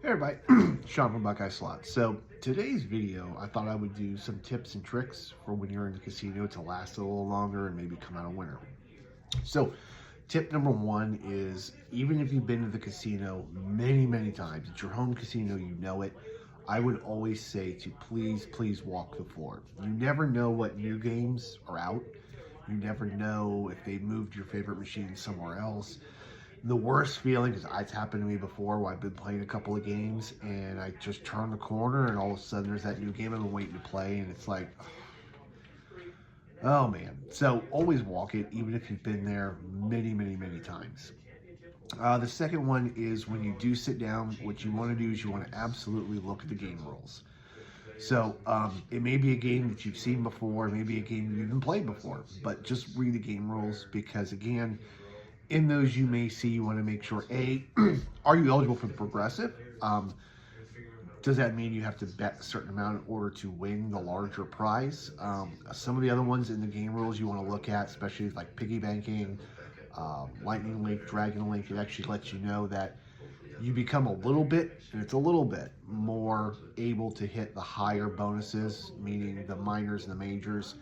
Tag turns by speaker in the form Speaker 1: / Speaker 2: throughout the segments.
Speaker 1: Hey everybody, Sean from Buckeye Slots. So today's video, I thought I would do some tips and tricks for when you're in the casino to last a little longer and maybe come out a winner. So tip number one is, even if you've been to the casino many times, it's your home casino, you know it, I would always say to please walk the floor. You never know what new games are out. You never know if they moved your favorite machine somewhere else. The worst feeling, because it's happened to me before where I've been playing a couple of games and I just turn the corner and all of a sudden there's that new game I've been waiting to play, and it's like, oh man. So always walk it, even if you've been there many times. The second one is, when you do sit down, what you want to do is you want to absolutely look at the game rules. So it may be a game that you've seen before, maybe a game you've even played before, but just read the game rules, because again, in those you may see, you want to make sure, A, are you eligible for the progressive? Does that mean you have to bet a certain amount in order to win the larger prize? Some of the other ones in the game rules you want to look at, especially like piggy banking, lightning link, dragon link, it actually lets you know that you become a little bit, and it's a little bit, more able to hit the higher bonuses, meaning the minors and the majors,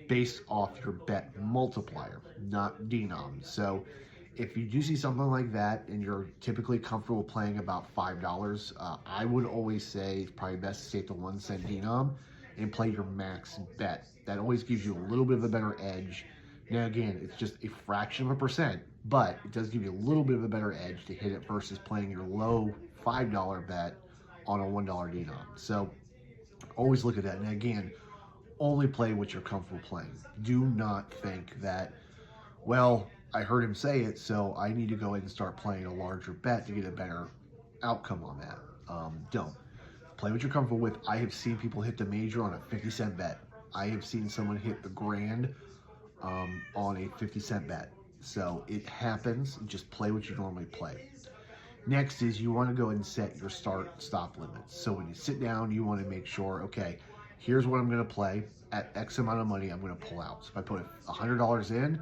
Speaker 1: based off your bet multiplier, not denom. So if you do see something like that and you're typically comfortable playing about $5, I would always say it's probably best to stay at the 1 cent denom and play your max bet. That always gives you a little bit of a better edge. Now again, it's just a fraction of a percent, but it does give you a little bit of a better edge to hit it versus playing your low $5 bet on a $1 denom. So always look at that. And again, only play what you're comfortable playing. Do not think that, well, I heard him say it, so I need to go ahead and start playing a larger bet to get a better outcome on that. Don't. Play what you're comfortable with. I have seen people hit the major on a 50-cent bet. I have seen someone hit the grand on a 50-cent bet. So it happens. Just play what you normally play. Next is, you want to go ahead and set your stop limits. So when you sit down, you want to make sure, okay, here's what I'm going to play. At X amount of money, I'm going to pull out. So if I put $100 in,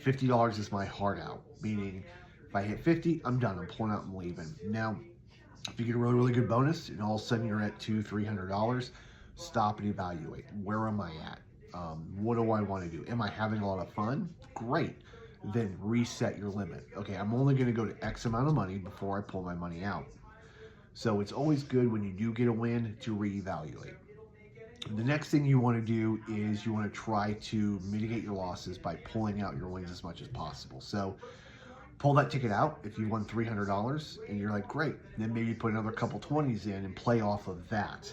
Speaker 1: $50 is my hard out. Meaning, if I hit 50, I'm done. I'm pulling out and leaving. Now, if you get a really good bonus and all of a sudden you're at $200-300, stop and evaluate. Where am I at? What do I want to do? Am I having a lot of fun? Great. Then reset your limit. Okay, I'm only going to go to X amount of money before I pull my money out. So it's always good when you do get a win to reevaluate. The next thing you want to do is you want to try to mitigate your losses by pulling out your wins as much as possible. So pull that ticket out if you won $300 and you're like, great. Then maybe put another couple 20s in and play off of that.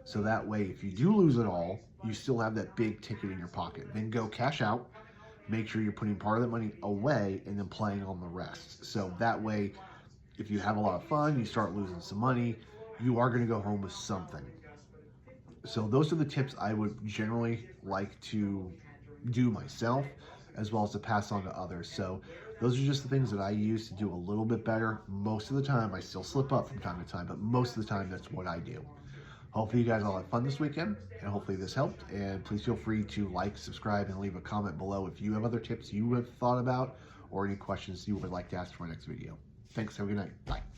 Speaker 1: So that way, if you do lose it all, you still have that big ticket in your pocket. Then go cash out. Make sure you're putting part of that money away and then playing on the rest. So that way, if you have a lot of fun, you start losing some money, you are going to go home with something. So those are the tips I would generally like to do myself, as well as to pass on to others. So those are just the things that I use to do a little bit better. Most of the time, I still slip up from time to time, but most of the time, that's what I do. Hopefully you guys all had fun this weekend, and hopefully this helped. And please feel free to like, subscribe, and leave a comment below if you have other tips you have thought about or any questions you would like to ask for my next video. Thanks. Have a good night. Bye.